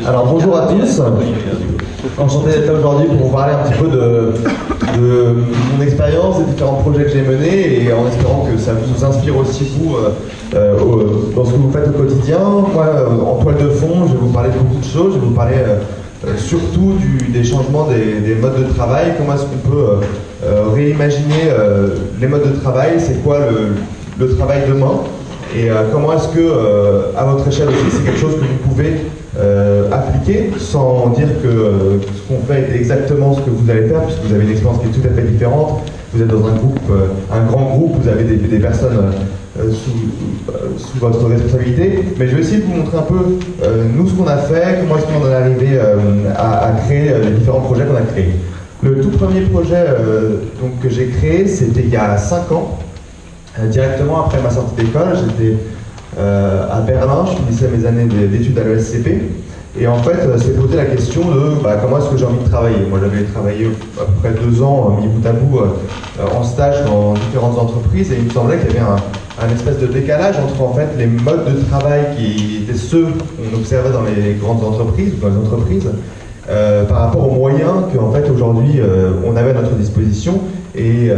Alors bonjour à tous, enchanté d'être là aujourd'hui pour vous parler un petit peu de mon expérience, des différents projets que j'ai menés et en espérant que ça vous inspire aussi vous dans ce que vous faites au quotidien. Moi, en toile de fond, je vais vous parler de beaucoup de choses, je vais vous parler surtout des changements des modes de travail, comment est-ce qu'on peut réimaginer les modes de travail, c'est quoi le travail demain. Et comment est-ce que, à votre échelle aussi, c'est quelque chose que vous pouvez appliquer sans dire que ce qu'on fait est exactement ce que vous allez faire, puisque vous avez une expérience qui est tout à fait différente. Vous êtes dans un groupe, un grand groupe, vous avez des personnes sous votre responsabilité. Mais je vais essayer de vous montrer un peu nous ce qu'on a fait, comment est-ce qu'on en est arrivé à créer les différents projets qu'on a créés. Le tout premier projet donc, que j'ai créé, c'était il y a 5 ans. Directement après ma sortie d'école, j'étais à Berlin, je finissais mes années d'études à l'ESCP. Et en fait, s'est posé la question de comment est-ce que j'ai envie de travailler. Moi, j'avais travaillé à peu près 2 ans, mis bout à bout, en stage dans différentes entreprises. Et il me semblait qu'il y avait un espèce de décalage entre en fait, les modes de travail qui étaient ceux qu'on observait dans les grandes entreprises, ou dans les entreprises, par rapport aux moyens qu'en fait, aujourd'hui, on avait à notre disposition. Et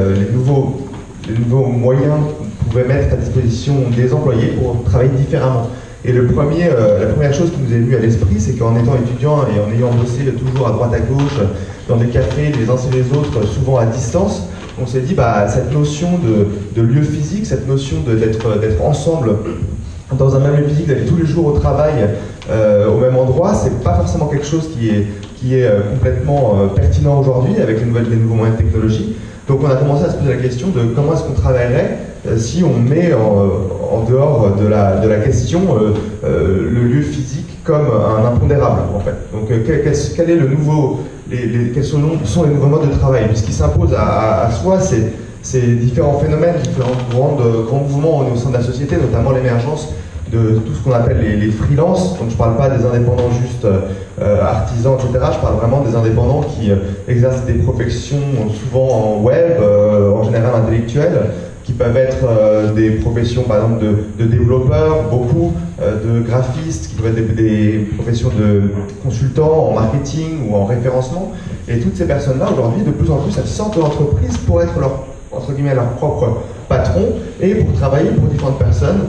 les nouveaux moyens qu'on pouvait mettre à disposition des employés pour travailler différemment. Et la première chose qui nous est venue à l'esprit, c'est qu'en étant étudiant et en ayant bossé toujours à droite à gauche, dans des cafés les uns chez les autres, souvent à distance, on s'est dit cette notion de lieu physique, cette notion d'être ensemble dans un même lieu physique, d'aller tous les jours au travail au même endroit, c'est pas forcément quelque chose qui est complètement pertinent aujourd'hui avec les nouveaux moyens de technologie. Donc on a commencé à se poser la question de comment est-ce qu'on travaillerait si on met en dehors de la question le lieu physique comme un impondérable en fait. Donc quel est le nouveau, quels sont les nouveaux modes de travail? Puisqu'il s'impose à soi, c'est différents phénomènes, différents grands mouvements au sein de la société, notamment l'émergence de tout ce qu'on appelle les freelances. Donc je ne parle pas des indépendants juste artisans, etc. Je parle vraiment des indépendants qui exercent des professions souvent en web, en général intellectuelles, qui peuvent être des professions par exemple de développeurs, beaucoup, de graphistes, qui peuvent être des professions de consultants en marketing ou en référencement. Et toutes ces personnes-là, aujourd'hui, de plus en plus, elles sortent de l'entreprise pour être entre guillemets, leur propre patron et pour travailler pour différentes personnes.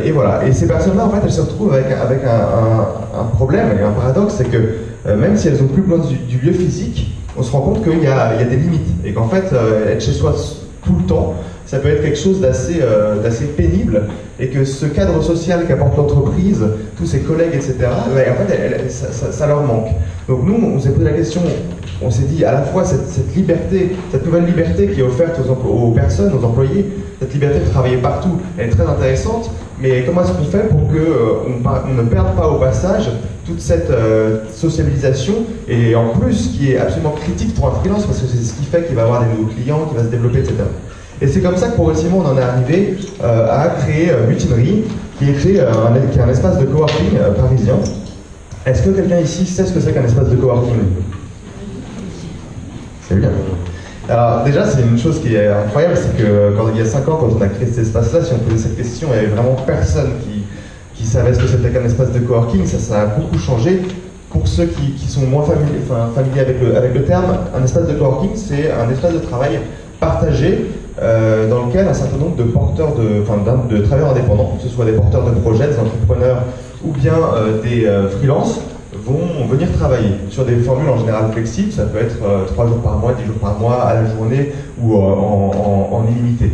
Et voilà. Et ces personnes-là, en fait, elles se retrouvent avec un problème et un paradoxe, c'est que même si elles ont plus besoin du lieu physique, on se rend compte qu'il y a des limites et qu'en fait, être chez soi tout le temps, ça peut être quelque chose d'assez pénible et que ce cadre social qu'apporte l'entreprise, tous ses collègues, etc., en fait, ça leur manque. Donc nous, on s'est posé la question, on s'est dit à la fois cette liberté, cette nouvelle liberté qui est offerte aux personnes, aux employés, cette liberté de travailler partout, elle est très intéressante, mais comment est-ce qu'on fait pour qu'on ne perde pas au passage toute cette sociabilisation et en plus qui est absolument critique pour un freelance parce que c'est ce qui fait qu'il va avoir des nouveaux clients, qu'il va se développer, etc. Et c'est comme ça que progressivement on en est arrivé à créer Mutinerie, qui est un espace de coworking parisien. Est-ce que quelqu'un ici sait ce que c'est qu'un espace de coworking? C'est bien. Alors déjà, c'est une chose qui est incroyable, c'est que il y a 5 ans, quand on a créé cet espace-là, si on posait cette question, il n'y avait vraiment personne qui savait ce que c'était qu'un espace de coworking. Ça a beaucoup changé. Pour ceux qui sont moins familiers avec le terme, un espace de coworking, c'est un espace de travail partagé dans lequel un certain nombre de porteurs de travailleurs indépendants, que ce soit des porteurs de projets, des entrepreneurs ou bien des freelances, vont venir travailler sur des formules en général flexibles. Ça peut être 3 jours par mois, 10 jours par mois, à la journée ou en illimité.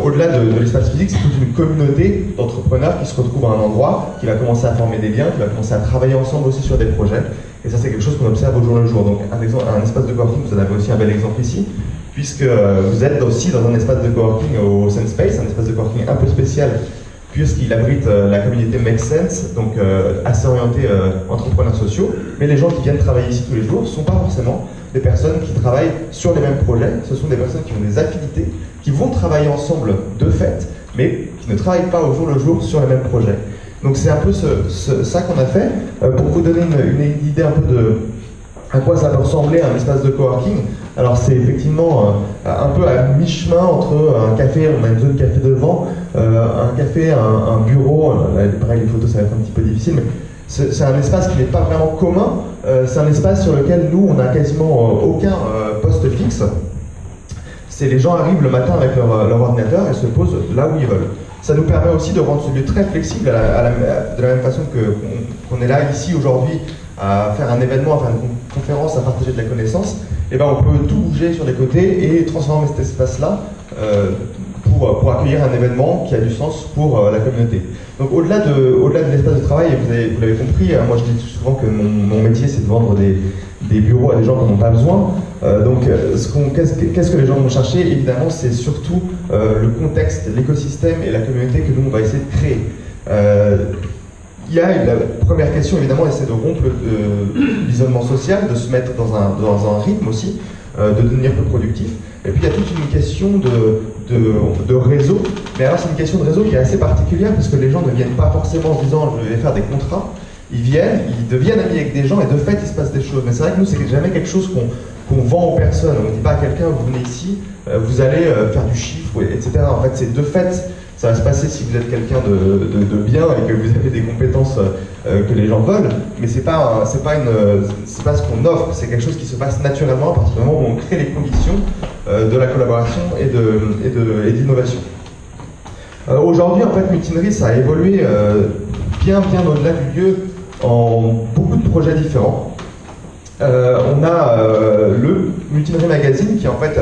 Au-delà de l'espace physique, c'est toute une communauté d'entrepreneurs qui se retrouvent à un endroit, qui va commencer à former des liens, qui va commencer à travailler ensemble aussi sur des projets. Et ça, c'est quelque chose qu'on observe au jour le jour. Donc un espace de coworking, vous en avez aussi un bel exemple ici, puisque vous êtes aussi dans un espace de coworking au Sunspace, un espace de coworking un peu spécial, puisqu'il abrite la communauté Make Sense, donc assez orientée entrepreneurs sociaux. Mais les gens qui viennent travailler ici tous les jours ne sont pas forcément des personnes qui travaillent sur les mêmes projets, ce sont des personnes qui ont des affinités, qui vont travailler ensemble de fait, mais qui ne travaillent pas au jour le jour sur les mêmes projets. Donc c'est un peu ça qu'on a fait, pour vous donner une idée un peu de à quoi ça peut ressembler un espace de coworking. Alors c'est effectivement un peu à mi-chemin entre un café, on a une zone café devant, un café, un bureau, là, pareil les photos ça va être un petit peu difficile, mais c'est un espace qui n'est pas vraiment commun, c'est un espace sur lequel nous, on n'a quasiment aucun poste fixe. C'est les gens arrivent le matin avec leur ordinateur et se posent là où ils veulent. Ça nous permet aussi de rendre ce lieu très flexible de la même façon qu'on est là ici aujourd'hui à faire un événement, à faire une conférence, à partager de la connaissance. Et ben on peut tout bouger sur les côtés et transformer cet espace-là pour accueillir un événement qui a du sens pour la communauté. Donc au-delà de l'espace de travail, vous l'avez compris, moi je dis souvent que mon métier c'est de vendre des bureaux à des gens qui n'en ont pas besoin. Qu'est-ce que les gens vont chercher? Évidemment, c'est surtout le contexte, l'écosystème et la communauté que nous on va essayer de créer. La première question, évidemment, c'est de rompre l'isolement social, de se mettre dans un rythme aussi, de devenir plus productif. Et puis il y a toute une question de réseau. Mais alors c'est une question de réseau qui est assez particulière parce que les gens ne viennent pas forcément en se disant je vais faire des contrats. Ils viennent, ils deviennent amis avec des gens et de fait il se passe des choses. Mais c'est vrai que nous c'est jamais quelque chose qu'on vend aux personnes. On ne dit pas à quelqu'un vous venez ici, vous allez faire du chiffre, etc. En fait c'est de fait. Ça va se passer si vous êtes quelqu'un de bien et que vous avez des compétences que les gens veulent, mais c'est pas ce qu'on offre, c'est quelque chose qui se passe naturellement à partir du moment où on crée les conditions de la collaboration et de l'innovation. Aujourd'hui, en fait, Mutinerie, ça a évolué bien au-delà du lieu en beaucoup de projets différents. On a le Mutinerie Magazine qui en fait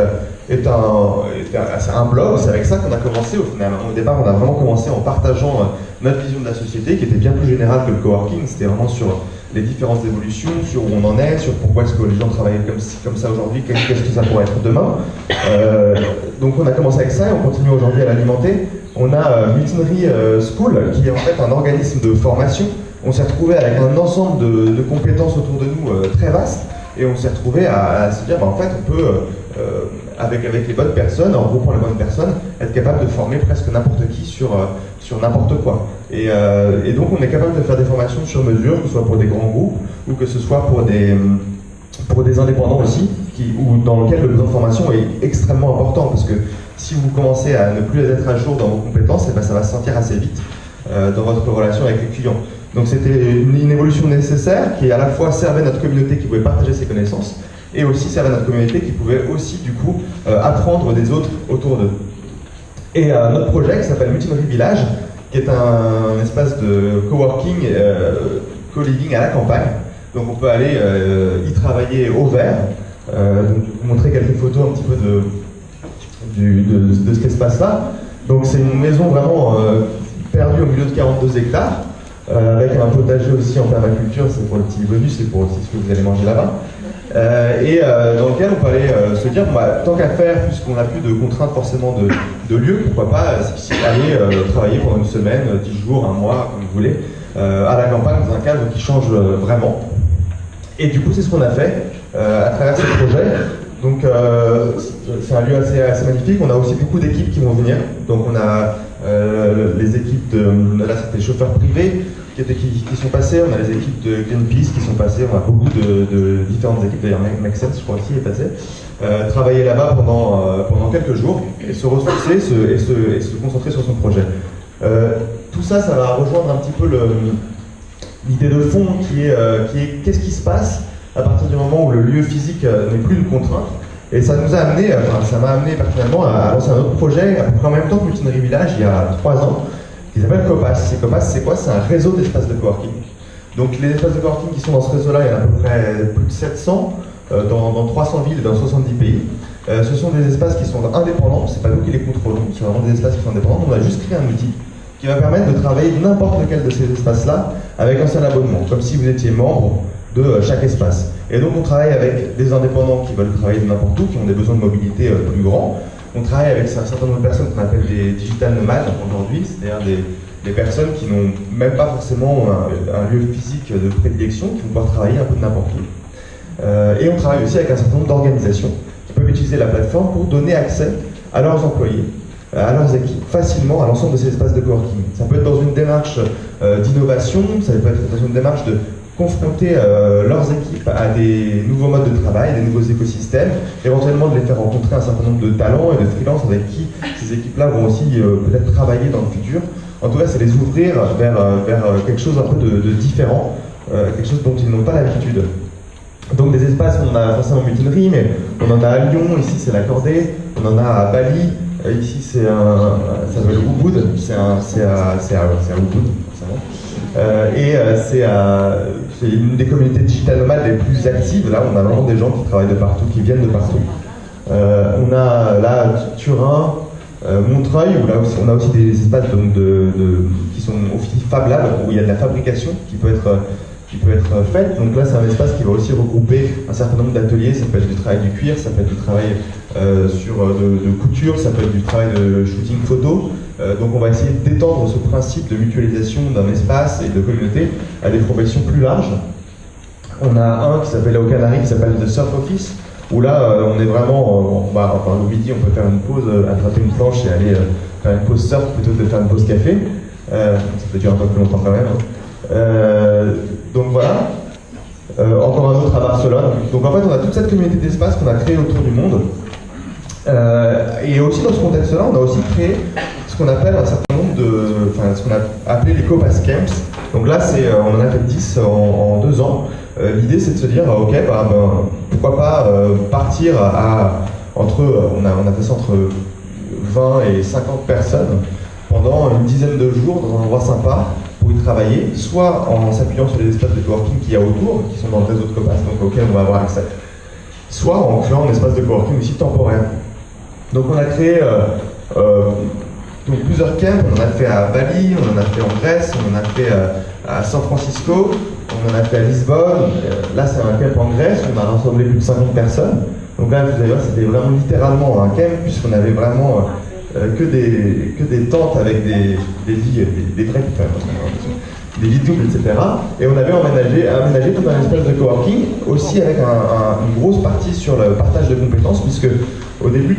c'est un blog, c'est avec ça qu'on a commencé au final. Au départ, on a vraiment commencé en partageant notre vision de la société qui était bien plus générale que le coworking. C'était vraiment sur les différentes évolutions, sur où on en est, sur pourquoi est-ce que les gens travaillent comme ça aujourd'hui, qu'est-ce que ça pourrait être demain. Donc on a commencé avec ça et on continue aujourd'hui à l'alimenter. On a Mutinerie School qui est en fait un organisme de formation. On s'est retrouvé avec un ensemble de compétences autour de nous très vaste et on s'est retrouvé à se dire en fait on peut avec les bonnes personnes, en regroupant les bonnes personnes, être capable de former presque n'importe qui sur n'importe quoi. Et donc on est capable de faire des formations sur mesure, que ce soit pour des grands groupes ou que ce soit pour des indépendants aussi, ou dans lequel le besoin de formation est extrêmement important parce que si vous commencez à ne plus être à jour dans vos compétences, et ben ça va se sentir assez vite dans votre relation avec les clients. Donc c'était une évolution nécessaire qui à la fois servait notre communauté qui pouvait partager ses connaissances et aussi servait notre communauté qui pouvait aussi du coup apprendre des autres autour d'eux. Et notre projet qui s'appelle Mutinerie Village, qui est un espace de coworking, co-living à la campagne. Donc on peut aller y travailler au vert. Donc vous montrer quelques photos un petit peu de cet espace-là. Donc c'est une maison vraiment perdue au milieu de 42 hectares. Avec un potager aussi en permaculture, c'est pour le petit bonus, c'est pour aussi ce que vous allez manger là-bas. Dans lequel on peut aller se dire, tant qu'à faire, puisqu'on n'a plus de contraintes forcément de lieu, pourquoi pas aller travailler pendant une semaine, 10 jours, un mois, comme vous voulez, à la campagne, dans un cadre qui change vraiment. Et du coup, c'est ce qu'on a fait à travers ce projet. Donc, c'est un lieu assez magnifique. On a aussi beaucoup d'équipes qui vont venir. Donc, on a les équipes là, c'était chauffeurs privés qui sont passés. On a les équipes de Greenpeace qui sont passées. On a beaucoup de différentes équipes. D'ailleurs, Make Sense, je crois aussi, est passé. Travailler là-bas pendant quelques jours et se ressourcer et se concentrer sur son projet. Tout ça, ça va rejoindre un petit peu l'idée de fond qui est qu'est-ce qui se passe à partir du moment où le lieu physique n'est plus une contrainte. Et ça nous a amené, ça m'a amené personnellement à lancer un autre projet, à peu près en même temps que Mutinerie Village, il y a 3 ans, qui s'appelle Copas. Et Copas, c'est quoi? C'est un réseau d'espaces de coworking. Donc les espaces de coworking qui sont dans ce réseau-là, il y en a à peu près plus de 700, dans 300 villes et dans 70 pays. Ce sont des espaces qui sont indépendants, c'est pas nous qui les contrôlons, c'est vraiment des espaces qui sont indépendants. On a juste créé un outil qui va permettre de travailler n'importe lequel de ces espaces-là avec un seul abonnement, comme si vous étiez membre de chaque espace. Et donc on travaille avec des indépendants qui veulent travailler de n'importe où, qui ont des besoins de mobilité plus grands. On travaille avec un certain nombre de personnes qu'on appelle des digital nomades aujourd'hui, c'est-à-dire des personnes qui n'ont même pas forcément un lieu physique de prédilection, qui vont pouvoir travailler un peu de n'importe où. Et on travaille aussi avec un certain nombre d'organisations qui peuvent utiliser la plateforme pour donner accès à leurs employés, à leurs équipes, facilement à l'ensemble de ces espaces de coworking. Ça peut être dans une démarche d'innovation, ça peut être dans une démarche de confronter leurs équipes à des nouveaux modes de travail, des nouveaux écosystèmes, éventuellement de les faire rencontrer un certain nombre de talents et de freelances avec qui ces équipes-là vont aussi peut-être travailler dans le futur En tout cas, c'est les ouvrir vers quelque chose un peu de différent, quelque chose dont ils n'ont pas l'habitude. Donc des espaces, on a forcément mutinerie, mais on en a à Lyon, ici c'est la Cordée, on en a à Bali, ici c'est ça s'appelle Ubud, c'est à Ubud, forcément. C'est une des communautés digitales nomades les plus actives. Là, on a vraiment des gens qui travaillent de partout, qui viennent de partout. On a là Turin, Montreuil, où là aussi, on a aussi des espaces donc, qui sont aussi Fab Lab, où il y a de la fabrication qui peut être faite. Donc là, c'est un espace qui va aussi regrouper un certain nombre d'ateliers. Ça peut être du travail du cuir, ça peut être du travail de couture, ça peut être du travail de shooting photo. Donc on va essayer d'étendre ce principe de mutualisation d'un espace et de communauté à des professions plus larges. On a un qui s'appelle au Canaries, qui s'appelle The Surf Office, où là on est vraiment, le midi on peut faire une pause, attraper une planche et aller faire une pause surf plutôt que de faire une pause café. Ça peut durer un peu plus longtemps quand même. Donc voilà. Encore un autre à Barcelone. Donc en fait on a toute cette communauté d'espace qu'on a créée autour du monde. Et aussi dans ce contexte-là, on a aussi créé ce qu'on appelle un certain nombre ce qu'on a appelé les Copas Camps. Donc là, on en a fait 10 en 2 ans. L'idée, c'est de se dire, ok, pourquoi pas partir on a fait ça entre 20 et 50 personnes pendant une dizaine de jours dans un endroit sympa pour y travailler, soit en s'appuyant sur les espaces de coworking qu'il y a autour, qui sont dans le réseau de Copas, donc auxquels on va avoir accès, soit en créant un espace de coworking aussi temporaire. Donc on a créé donc plusieurs camps, on en a fait à Bali, on en a fait en Grèce, on en a fait à San Francisco, on en a fait à Lisbonne. Là c'est un camp en Grèce, on a rassemblé plus de 50 personnes. Donc là vous allez voir, c'était vraiment littéralement un camp, puisqu'on avait vraiment que des tentes avec des lits, des vrais des lits doubles, etc. Et on avait aménagé tout un espace de coworking, aussi avec une grosse partie sur le partage de compétences, puisque au début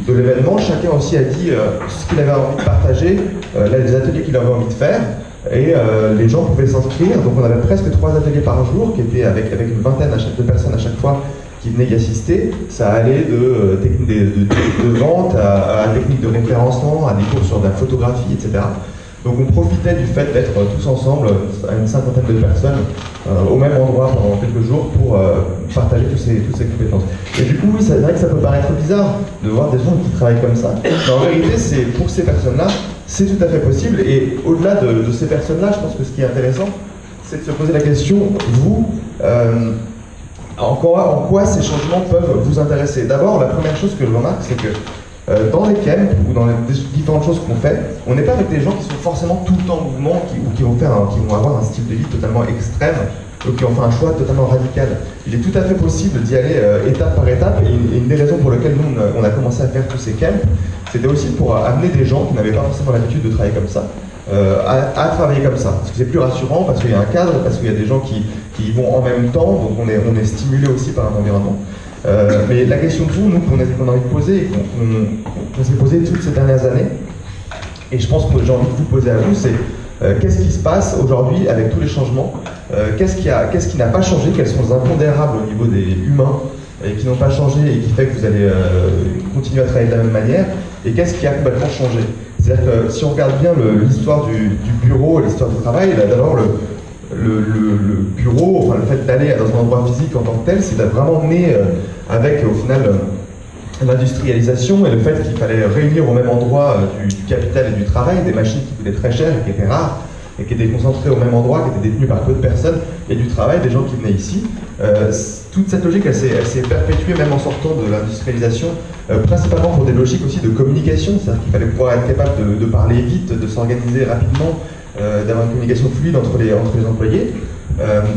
de l'événement, chacun aussi a dit ce qu'il avait envie de partager, les ateliers qu'il avait envie de faire, et les gens pouvaient s'inscrire. Donc on avait presque 3 ateliers par jour, qui étaient avec une vingtaine de personnes à chaque fois qui venaient y assister. Ça allait de techniques de vente à techniques de référencement, à des cours sur de la photographie, etc. Donc on profitait du fait d'être tous ensemble, à une cinquantaine de personnes, au même endroit pendant quelques jours pour partager toutes ces compétences. Et du coup, oui, c'est vrai que ça peut paraître bizarre de voir des gens qui travaillent comme ça, mais en vérité, pour ces personnes-là, c'est tout à fait possible. Et au-delà de ces personnes-là, je pense que ce qui est intéressant, c'est de se poser la question, vous, en quoi ces changements peuvent vous intéresser. D'abord, la première chose que je remarque, c'est que dans les camps ou dans les différentes choses qu'on fait, on n'est pas avec des gens qui sont forcément tout le temps en mouvement ou qui vont avoir un style de vie totalement extrême ou qui ont fait un choix totalement radical. Il est tout à fait possible d'y aller étape par étape, et une des raisons pour lesquelles nous on a commencé à faire tous ces camps, c'était aussi pour amener des gens qui n'avaient pas forcément l'habitude de travailler comme ça à travailler comme ça, parce que c'est plus rassurant, parce qu'il y a un cadre, parce qu'il y a des gens qui y vont en même temps, donc on est stimulé aussi par un environnement. Mais la question de vous, nous, qu'on a envie de poser et qu'on s'est posé toutes ces dernières années, et je pense que j'ai envie de vous poser à vous, c'est qu'est-ce qui se passe aujourd'hui avec tous les changements, qu'est-ce qui n'a pas changé, quels sont les impondérables au niveau des humains et qui n'ont pas changé et qui fait que vous allez continuer à travailler de la même manière, et qu'est-ce qui a complètement changé. C'est-à-dire que si on regarde bien l'histoire du bureau, l'histoire du travail, là d'abord le bureau, enfin le fait d'aller dans un endroit physique en tant que tel, c'est vraiment né avec au final l'industrialisation et le fait qu'il fallait réunir au même endroit du capital et du travail, des machines qui coûtaient très cher et qui étaient rares et qui étaient concentrées au même endroit, qui étaient détenues par peu de personnes, et du travail, des gens qui venaient ici. Toute cette logique, elle s'est perpétuée même en sortant de l'industrialisation, principalement pour des logiques aussi de communication, c'est-à-dire qu'il fallait pouvoir être capable de parler vite, de s'organiser rapidement, d'avoir une communication fluide entre les employés.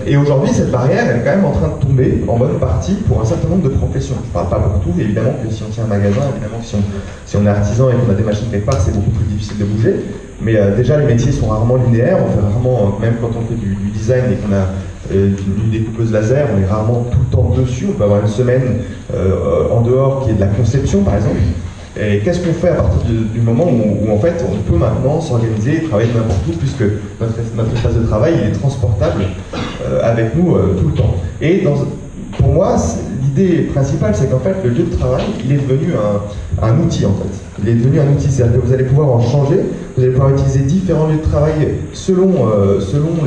Et aujourd'hui, cette barrière, elle est quand même en train de tomber en bonne partie pour un certain nombre de professions. Je ne parle pas pour tout, évidemment que si on tient un magasin, évidemment que si on est artisan et qu'on a des machines quelque part, c'est beaucoup plus difficile de bouger. Mais déjà, les métiers sont rarement linéaires, on fait rarement, même quand on fait du design et qu'on a une découpeuse laser, on est rarement tout le temps dessus. On peut avoir une semaine en dehors qui est de la conception, par exemple. Et qu'est-ce qu'on fait à partir du moment où en fait on peut maintenant s'organiser et travailler de n'importe où, puisque notre espace de travail il est transportable avec nous tout le temps. Et pour moi, l'idée principale, c'est qu'en fait, le lieu de travail, il est devenu un outil, en fait. Il est devenu un outil, c'est-à-dire que vous allez pouvoir en changer, vous allez pouvoir utiliser différents lieux de travail selon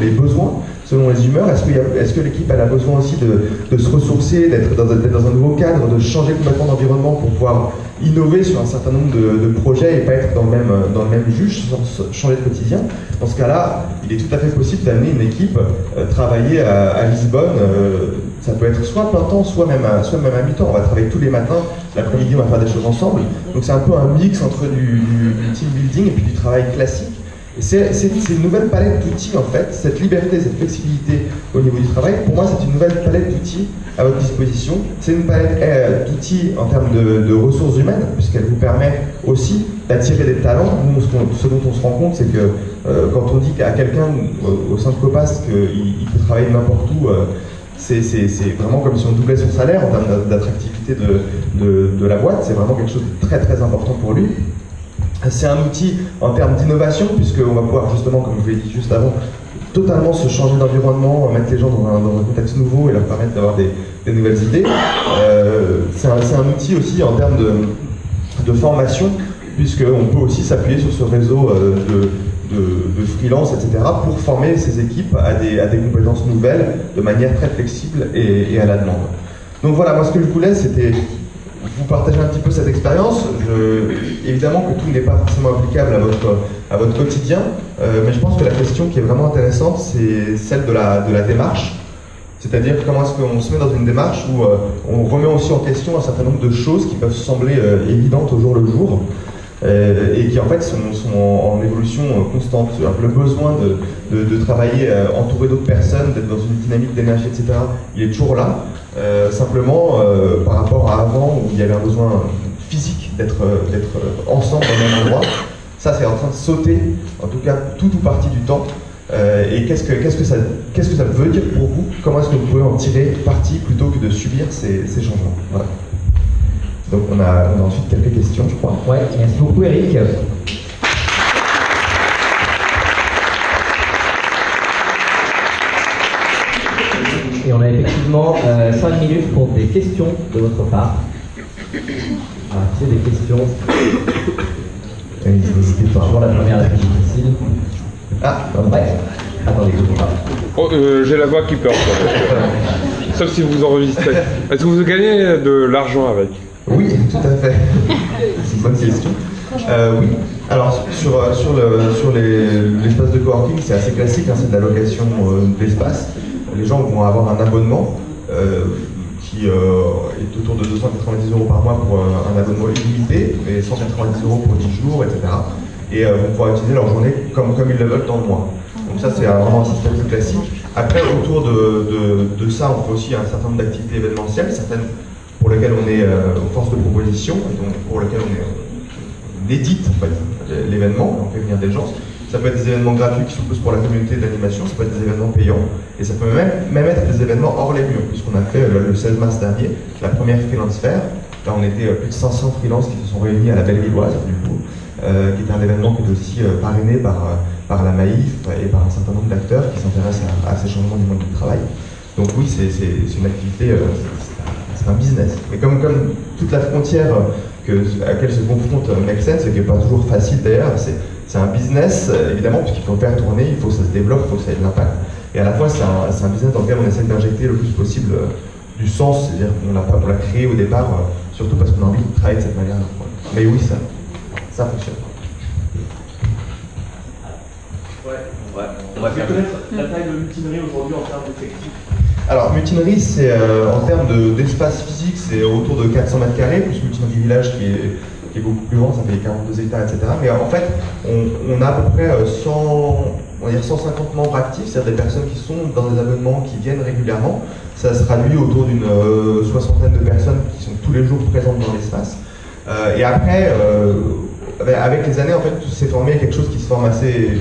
les besoins, selon les humeurs. Est-ce que l'équipe elle a besoin aussi de se ressourcer, d'être dans un nouveau cadre, de changer complètement d'environnement pour pouvoir innover sur un certain nombre de projets et pas être dans le même jus, sans changer de quotidien? Dans ce cas-là, il est tout à fait possible d'amener une équipe travailler à Lisbonne. Ça peut être soit plein temps, soit même à mi-temps. On va travailler tous les matins, l'après-midi on va faire des choses ensemble. Donc c'est un peu un mix entre du team building et puis du travail classique. Et c'est une nouvelle palette d'outils en fait, cette liberté, cette flexibilité au niveau du travail. Pour moi c'est une nouvelle palette d'outils à votre disposition. C'est une palette d'outils en termes de ressources humaines, puisqu'elle vous permet aussi d'attirer des talents. Nous, ce dont on se rend compte, c'est que quand on dit à quelqu'un au sein de Copas qu'il peut travailler n'importe où, c'est vraiment comme si on doublait son salaire en termes d'attractivité de la boîte. C'est vraiment quelque chose de très très important pour lui. C'est un outil en termes d'innovation, puisqu'on va pouvoir justement, comme je l'ai dit juste avant, totalement se changer d'environnement, mettre les gens dans un contexte nouveau et leur permettre d'avoir des nouvelles idées. C'est un outil aussi en termes de formation, puisqu'on peut aussi s'appuyer sur ce réseau de freelance, etc., pour former ses équipes à des compétences nouvelles de manière très flexible et à la demande. Donc voilà, moi ce que je voulais, c'était vous partager un petit peu cette expérience. Évidemment que tout n'est pas forcément applicable à votre quotidien, mais je pense que la question qui est vraiment intéressante, c'est celle de la démarche. C'est-à-dire comment est-ce qu'on se met dans une démarche où on remet aussi en question un certain nombre de choses qui peuvent sembler évidentes au jour le jour, et qui en fait sont en évolution constante. Le besoin de travailler entouré d'autres personnes, d'être dans une dynamique d'énergie, etc., il est toujours là. Simplement, par rapport à avant, où il y avait un besoin physique d'être ensemble au même endroit, ça c'est en train de sauter, en tout cas tout ou partie du temps. Et qu'est-ce que ça veut dire pour vous? Comment est-ce que vous pouvez en tirer parti plutôt que de subir ces changements? Voilà. Donc on a ensuite quelques questions, je crois. Ouais, merci beaucoup Eric. Et on a effectivement 5 minutes pour des questions de votre part. Voilà, c'est des questions. N'hésitez pas. Pour la première, la plus difficile. Ah, ouais. Attendez, je ne pas. Oh, j'ai la voix qui pleure. Sauf si vous enregistrez. Est-ce que vous gagnez de l'argent avec? Oui, tout à fait. C'est une bonne question. Oui. Alors sur l'espace de coworking, c'est assez classique, hein, c'est de la location d'espace. Les gens vont avoir un abonnement qui est autour de 290 € par mois pour un abonnement illimité, et 190 € pour 10 jours, etc. Et vont pouvoir utiliser leur journée comme ils le veulent dans le mois. Donc ça c'est vraiment un système plus classique. Après, autour de ça, on fait aussi un certain nombre d'activités événementielles, certaines pour lesquelles on est force de proposition, et donc pour lesquelles on édite en fait, l'événement, on fait venir des gens. Ça peut être des événements gratuits qui sont plus pour la communauté d'animation, ça peut être des événements payants, et ça peut même être des événements hors les murs, puisqu'on a fait le 16 mars dernier la première Freelance Fair. Là on était plus de 500 freelances qui se sont réunis à la Bellevilloise, du coup, qui était un événement qui est aussi parrainé par la Maïf et par un certain nombre d'acteurs qui s'intéressent à ces changements du monde du travail. Donc oui, c'est une activité, c'est un business. Mais comme toute la frontière à laquelle se confronte Make Sense, et qui n'est pas toujours facile d'ailleurs, c'est un business, évidemment, puisqu'il faut le faire tourner, il faut que ça se développe, il faut que ça ait de l'impact. Et à la fois, c'est un business dans lequel on essaie d'injecter le plus possible du sens, c'est-à-dire qu'on l'a créé au départ, surtout parce qu'on a envie de travailler de cette manière-là. Mais oui, ça fonctionne. Ouais. On va faire connaître la taille de Mutinerie aujourd'hui en termes d'effectifs. Alors, Mutinerie, c'est en termes d'espace physique, c'est autour de 400 mètres carrés, plus Mutinerie Village qui est beaucoup plus grand, ça fait 42 hectares, etc. Mais en fait, on a à peu près 150 membres actifs, c'est-à-dire des personnes qui sont dans des abonnements, qui viennent régulièrement. Ça se traduit autour d'une soixantaine de personnes qui sont tous les jours présentes dans l'espace. Et après, avec les années, en fait, tout s'est formé quelque chose qui se forme assez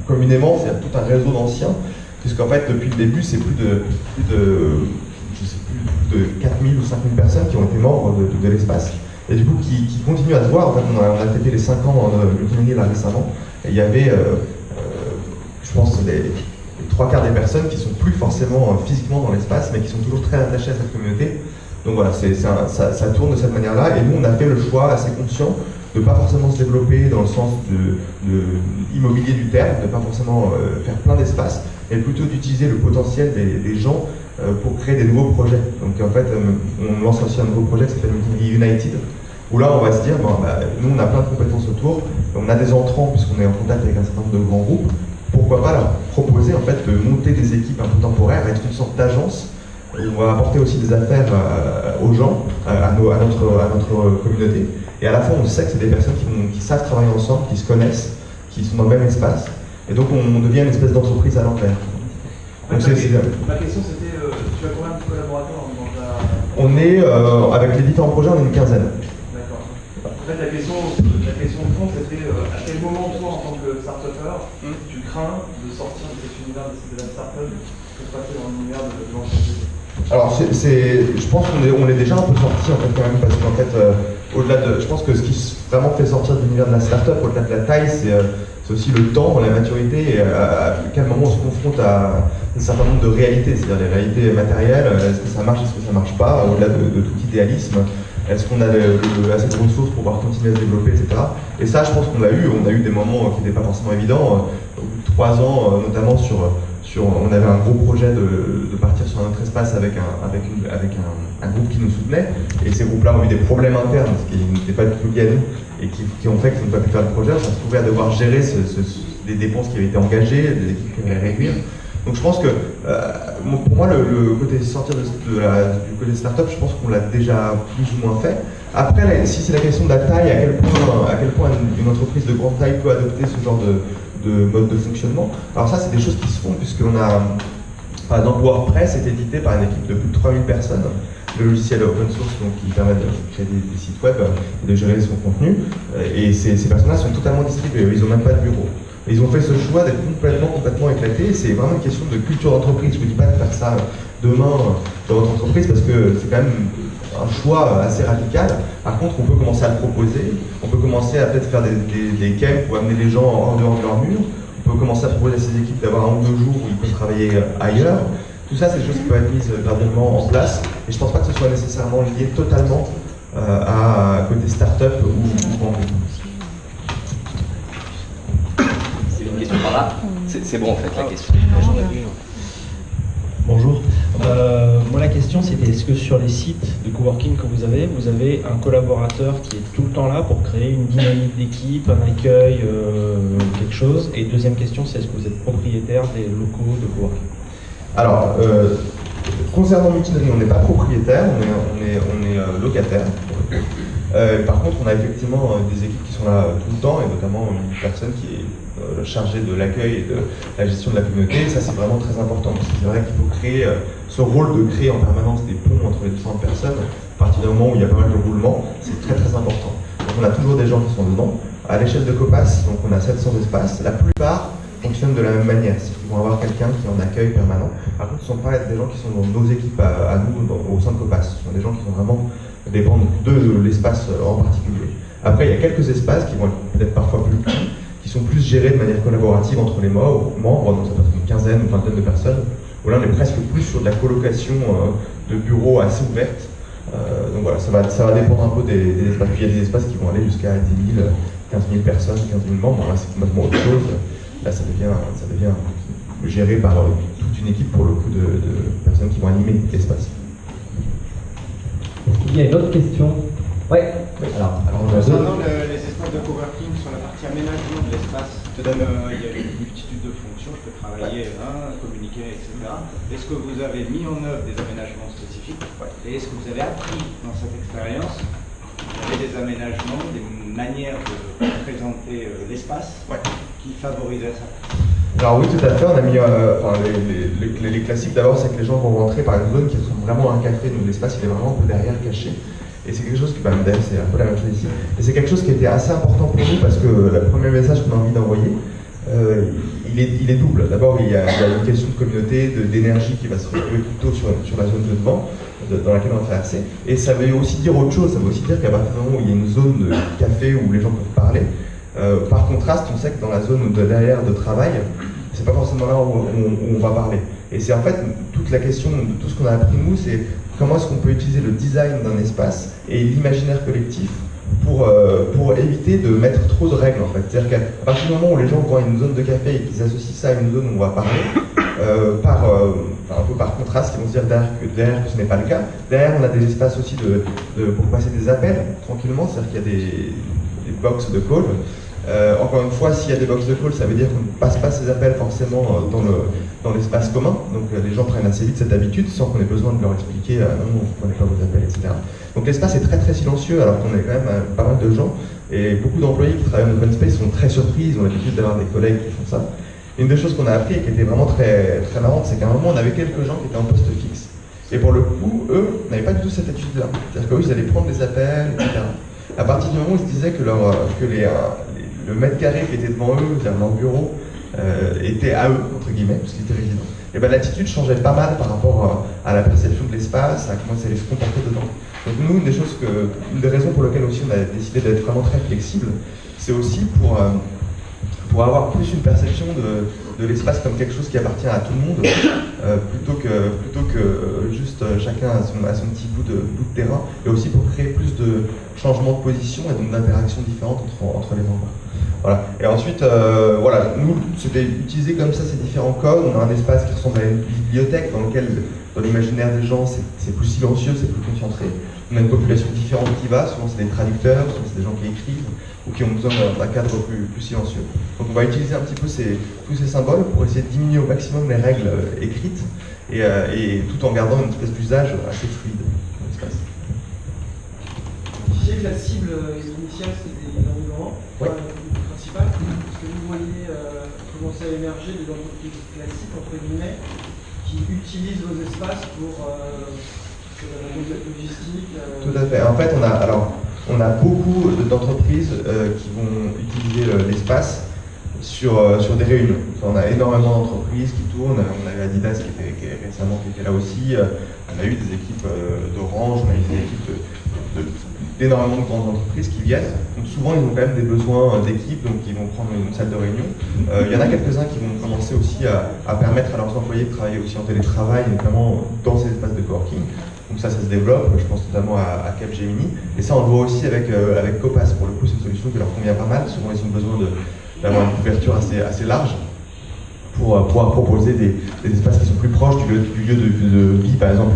communément, c'est-à-dire tout un réseau d'anciens, puisqu'en fait, depuis le début, c'est plus de 4000 ou 5000 personnes qui ont été membres de l'espace. Et du coup, qui continuent à se voir. En fait, on a fêté les 5 ans de Mutinerie là récemment, et il y avait, je pense, les 3 quarts des personnes qui sont plus forcément physiquement dans l'espace, mais qui sont toujours très attachées à cette communauté. Donc voilà, ça tourne de cette manière-là, et nous on a fait le choix assez conscient de ne pas forcément se développer dans le sens de l'immobilier du terme, de ne pas forcément faire plein d'espace, mais plutôt d'utiliser le potentiel des gens pour créer des nouveaux projets. Donc en fait, on lance aussi un nouveau projet qui s'appelle Multivie United, où là on va se dire, nous on a plein de compétences autour, on a des entrants puisqu'on est en contact avec un certain nombre de grands groupes, pourquoi pas leur proposer en fait de monter des équipes un peu temporaires, être une sorte d'agence, où on va apporter aussi des affaires aux gens, à notre communauté. Et à la fois, on sait que c'est des personnes qui savent travailler ensemble, qui se connaissent, qui sont dans le même espace. Et donc, on devient une espèce d'entreprise à l'envers. Ma question, c'était, tu as combien de collaborateurs dans ta... On est, avec les différents projets, on est une quinzaine. D'accord. En fait, la question de fond, c'était à quel moment, toi, en tant que start-upper, tu crains de sortir de cet univers de la start-up pour passer dans l'univers de l'entreprise? Alors, je pense qu'on est déjà un peu sorti en fait quand même, parce qu'en fait, au-delà de, je pense que ce qui vraiment fait sortir de l'univers de la start-up, au-delà de la taille, c'est aussi le temps, la maturité, et à quel moment on se confronte à un certain nombre de réalités, c'est-à-dire les réalités matérielles, est-ce que ça marche, est-ce que ça marche pas, au-delà de tout idéalisme, est-ce qu'on a assez de ressources pour pouvoir continuer à se développer, etc. Et ça, je pense qu'on l'a eu, on a eu des moments qui n'étaient pas forcément évidents, au bout de 3 ans, notamment on avait un gros projet de partir sur un autre espace avec un groupe qui nous soutenait, et ces groupes-là ont eu des problèmes internes, ce qui n'était pas du tout lié à nous, et qui ont fait qu'ils n'ont pas pu faire le projet. On s'est retrouvé à devoir gérer des dépenses qui avaient été engagées, des équipes qui avaient réduire. Donc je pense que, pour moi, le côté sortir du côté start-up, je pense qu'on l'a déjà plus ou moins fait. Après, si c'est la question de la taille, à quel point une entreprise de grande taille peut adopter ce genre de mode de fonctionnement. Alors ça, c'est des choses qui se font, puisqu'on a, par exemple, WordPress est édité par une équipe de plus de 3000 personnes. Le logiciel open source donc, qui permet de créer des sites web et de gérer son contenu. Et ces personnes-là sont totalement distribuées, ils n'ont même pas de bureau. Ils ont fait ce choix d'être complètement éclatés. C'est vraiment une question de culture d'entreprise. Je ne vous dis pas de faire ça demain dans votre entreprise, parce que c'est quand même un choix assez radical. Par contre, on peut commencer à le proposer, on peut commencer à peut-être faire des camps pour amener les gens en dehors de leur mur, on peut commencer à proposer à ces équipes d'avoir 1 ou 2 jours où ils peuvent travailler ailleurs. Tout ça, c'est des choses qui peuvent être mises graduellement en place, et je ne pense pas que ce soit nécessairement lié totalement à côté start-up ou grand groupe. C'est une question par là. C'est bon en fait la question. Bonjour. Moi la question c'était, est-ce que sur les sites de coworking que vous avez un collaborateur qui est tout le temps là pour créer une dynamique d'équipe, un accueil, quelque chose? Et deuxième question, c'est est-ce que vous êtes propriétaire des locaux de coworking? Alors, concernant Multinami, on n'est pas propriétaire, on est locataire. Par contre, on a effectivement des équipes qui sont là tout le temps, et notamment une personne qui est chargée de l'accueil et de la gestion de la communauté. Et ça, c'est vraiment très important, parce que c'est vrai qu'il faut créer ce rôle de créer en permanence des ponts entre les différentes personnes. À partir du moment où il y a pas mal de roulements, c'est très important. Donc on a toujours des gens qui sont dedans. À l'échelle de Copas, donc on a 700 espaces. La plupart fonctionnent de la même manière. Ils vont avoir quelqu'un qui est en accueil permanent. Par contre, ce ne sont pas des gens qui sont dans nos équipes à nous, au sein de Copas. Ce sont des gens qui sont vraiment dépendent de l'espace en particulier. Après, il y a quelques espaces qui vont être peut-être parfois plus petits, qui sont plus gérés de manière collaborative entre les membres, donc ça peut être une quinzaine, une vingtaine de personnes, où là on est presque plus sur de la colocation de bureaux assez ouverte. Donc voilà, ça va dépendre un peu des espaces. Puis il y a des espaces qui vont aller jusqu'à 10 000, 15 000 personnes, 15 000 membres. Là, c'est complètement autre chose. Là, ça devient géré par toute une équipe, pour le coup, de personnes qui vont animer l'espace. Est-ce qu'il y a une autre question? Ouais. Alors concernant les espaces de coworking, sur la partie aménagement de l'espace, il y a une multitude de fonctions, je peux travailler, communiquer, etc. Est-ce que vous avez mis en œuvre des aménagements spécifiques? Et est-ce que vous avez appris dans cette expérience, vous avez des aménagements, des manières de présenter l'espace qui favorisaient ça? Alors oui, tout à fait, on a mis les classiques. D'abord, c'est que les gens vont rentrer par une zone qui ressemble vraiment à un café, donc l'espace il est vraiment un peu derrière, caché. Et c'est quelque chose qui, d'ailleurs, c'est un peu la même chose ici. Et c'est quelque chose qui était assez important pour nous, parce que le premier message qu'on a envie d'envoyer, il est double. D'abord, il y a une question de communauté, d'énergie qui va se retrouver plutôt sur la zone de devant, dans laquelle on va traverser. Et ça veut aussi dire autre chose, ça veut aussi dire qu'à partir du moment où il y a une zone de café où les gens peuvent parler, par contraste, on sait que dans la zone derrière de travail, c'est pas forcément là où on va parler. Et c'est en fait toute la question de tout ce qu'on a appris nous, c'est comment est-ce qu'on peut utiliser le design d'un espace et l'imaginaire collectif pour éviter de mettre trop de règles en fait. C'est-à-dire qu'à partir du moment où les gens voient une zone de café et qu'ils associent ça à une zone où on va parler, un peu par contraste, ils vont se dire derrière que ce n'est pas le cas. Derrière, on a des espaces aussi pour passer des appels tranquillement, c'est-à-dire qu'il y a des box de call. Encore une fois, s'il y a des box de call, ça veut dire qu'on ne passe pas ces appels forcément dans l'espace commun. Donc les gens prennent assez vite cette habitude sans qu'on ait besoin de leur expliquer non, vous prenez pas vos appels, etc. Donc l'espace est très très silencieux alors qu'on est quand même pas mal de gens. Et beaucoup d'employés qui travaillent en open space sont très surpris, ils ont l'habitude d'avoir des collègues qui font ça. Une des choses qu'on a appris et qui était vraiment très, très marrante, c'est qu'à un moment on avait quelques gens qui étaient en poste fixe. Et pour le coup, eux, n'avaient pas du tout cette attitude-là. C'est-à-dire qu'eux, ils allaient prendre des appels, etc. À partir du moment où ils se disaient que le mètre carré qui était devant eux, c'est-à-dire leur bureau, était à eux, entre guillemets, parce qu'ils étaient résidents, et ben l'attitude changeait pas mal par rapport à la perception de l'espace, à comment ça allait se comporter dedans. Donc nous, une des raisons pour lesquelles aussi on a décidé d'être vraiment très flexible, c'est aussi pour avoir plus une perception de l'espace comme quelque chose qui appartient à tout le monde, plutôt que juste chacun à son petit bout de terrain, et aussi pour créer plus de changements de position et donc d'interactions différentes entre les membres. Voilà. Et ensuite, nous, c'était utilisé comme ça ces différents codes. On a un espace qui ressemble à une bibliothèque dans lequel, dans l'imaginaire des gens, c'est plus silencieux, c'est plus concentré. On a une population différente qui va, souvent c'est des traducteurs, souvent c'est des gens qui écrivent ou qui ont besoin d'un cadre plus silencieux. Donc on va utiliser un petit peu tous ces symboles pour essayer de diminuer au maximum les règles écrites et tout en gardant une espèce d'usage assez fluide dans l'espace. Tu disais que la cible initiale c'était les environs principal. Est-ce que vous voyez commencer à émerger des entreprises classiques, entre guillemets, qui utilisent vos espaces pour la logistique Tout à fait. En fait, on a beaucoup d'entreprises qui vont utiliser l'espace sur des réunions. Enfin, on a énormément d'entreprises qui tournent. On a eu Adidas qui était là aussi. On a eu des équipes d'Orange, on a eu des équipes d'énormément de grandes entreprises qui viennent. Donc souvent, ils ont quand même des besoins d'équipe, donc ils vont prendre une salle de réunion. Il y en a quelques-uns qui vont commencer aussi à permettre à leurs employés de travailler aussi en télétravail, notamment dans ces espaces de coworking. Donc ça se développe, je pense notamment à Capgemini. Et ça, on le voit aussi avec Copas. Pour le coup, c'est une solution qui leur convient pas mal. Souvent, ils ont besoin d'avoir une couverture assez large pour pouvoir proposer des espaces qui sont plus proches du lieu de vie, par exemple,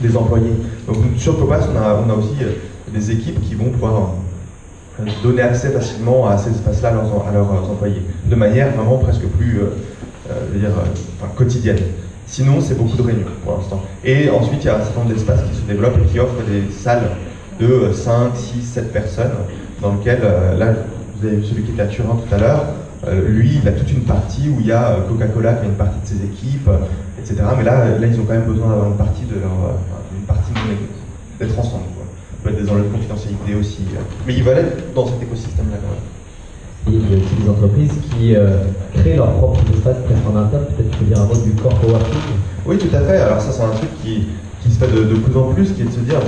des employés. Donc sur Copas, on a aussi des équipes qui vont pouvoir donner accès facilement à ces espaces-là à leurs employés, de manière vraiment presque plus quotidienne. Sinon, c'est beaucoup de réunions pour l'instant. Et ensuite, il y a un certain nombre d'espaces qui se développent et qui offrent des salles de 5, 6, 7 personnes, dans lesquelles, là, vous avez vu celui qui était à Turin tout à l'heure, lui, il a toute une partie où il y a Coca-Cola qui a une partie de ses équipes, etc. Mais là, ils ont quand même besoin d'avoir une partie d'être ensemble. Ça peut être des enjeux de confidentialité aussi. Mais ils veulent être dans cet écosystème-là quand même. Et il y a aussi des entreprises qui créent leur propre espace presque en interne, peut-être que dire un mode du corps coworking. Oui, tout à fait. Alors ça, c'est un truc qui se fait de plus en plus, qui est de se dire,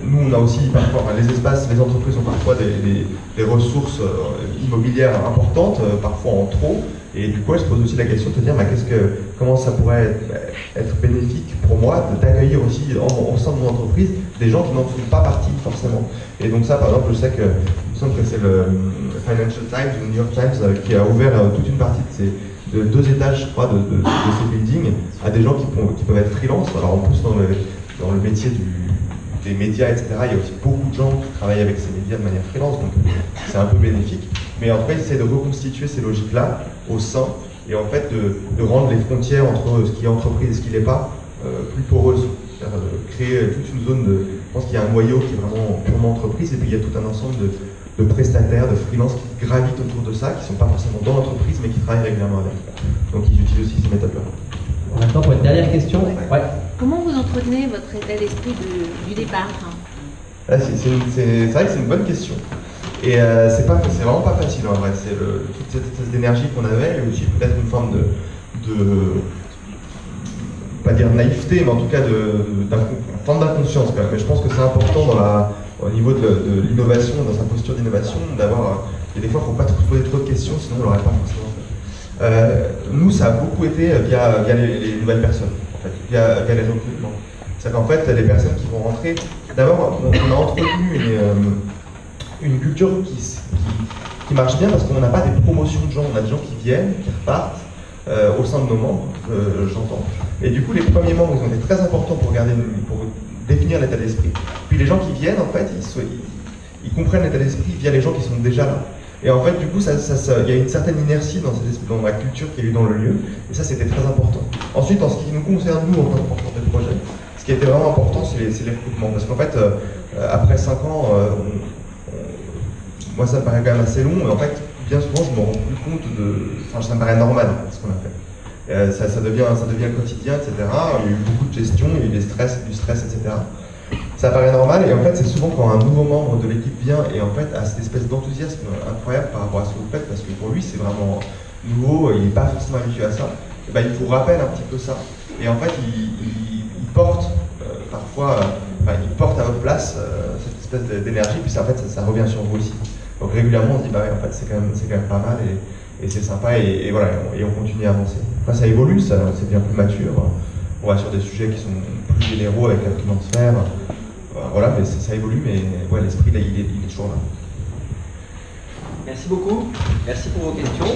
nous, on a aussi parfois, les espaces, les entreprises ont parfois des ressources immobilières importantes, parfois en trop, et du coup, elles se posent aussi la question de se dire, comment ça pourrait être bénéfique pour moi d'accueillir aussi au sein de mon entreprise des gens qui n'en font pas partie forcément. Et donc ça, par exemple, je sais que il me semble que c'est le Financial Times ou le New York Times qui a ouvert toute une partie de 2 étages, je crois, de ces buildings à des gens qui peuvent être freelance. Alors en plus, dans le métier des médias, etc., il y a aussi beaucoup de gens qui travaillent avec ces médias de manière freelance, donc c'est un peu bénéfique. Mais en fait, ils essaient de reconstituer ces logiques-là au sein et en fait de rendre les frontières entre ce qui est entreprise et ce qui n'est pas plus poreuses. Créer toute une zone je pense qu'il y a un noyau qui est vraiment purement entreprise et puis il y a tout un ensemble de prestataires, de freelance qui gravitent autour de ça, qui ne sont pas forcément dans l'entreprise mais qui travaillent régulièrement avec. Donc ils utilisent aussi ces méthodes-là. On a le temps pour une dernière question. Ouais. Comment vous entretenez votre état d'esprit du départ? C'est vrai que c'est une bonne question. Et c'est vraiment pas facile en vrai. C'est toute cette espèce d'énergie qu'on avait, et aussi peut-être une forme pas dire naïveté, mais en tout cas une forme d'inconscience quand même. Mais je pense que c'est important au niveau de l'innovation, dans sa posture d'innovation, d'avoir. Et des fois, il ne faut pas trop poser trop de questions, sinon on l'aurait pas forcément fait. Nous, ça a beaucoup été via les nouvelles personnes, en fait, via les recrutements. C'est qu'en fait, les personnes qui vont rentrer, d'abord, on a entretenu une culture qui marche bien parce qu'on n'a pas des promotions de gens, on a des gens qui viennent, qui repartent au sein de nos membres, j'entends. Et du coup, les premiers membres, ils ont été très importants pour définir l'état d'esprit. Puis les gens qui viennent, en fait, ils comprennent l'état d'esprit via les gens qui sont déjà là. Et en fait, du coup, il y a une certaine inertie dans la culture qui est eu dans le lieu, et ça, c'était très important. Ensuite, en ce qui nous concerne, nous, en tant que porteurs de projet, ce qui était vraiment important, c'est les recrutements. Parce qu'en fait, après 5 ans, moi, ça me paraît quand même assez long, et en fait, bien souvent, je me rends plus compte Enfin, ça me paraît normal, ce qu'on a fait. Ça devient quotidien, etc. Il y a eu beaucoup de gestion, il y a eu du stress, etc. Ça paraît normal, et en fait, c'est souvent quand un nouveau membre de l'équipe vient et en fait a cette espèce d'enthousiasme incroyable par rapport à ce que vous faites, parce que pour lui, c'est vraiment nouveau, il n'est pas forcément habitué à ça. Et ben, il vous rappelle un petit peu ça. Et en fait, il porte parfois, il porte à votre place cette espèce d'énergie, puis en fait, ça revient sur vous aussi. Donc régulièrement, on se dit, bah ouais, en fait, c'est quand même pas mal, et c'est sympa, et voilà, et on continue à avancer. Après, ça évolue, c'est bien plus mature. On va sur des sujets qui sont plus généraux avec la financière. Voilà, mais ça évolue, mais ouais, l'esprit, là, il est toujours là. Merci beaucoup. Merci pour vos questions.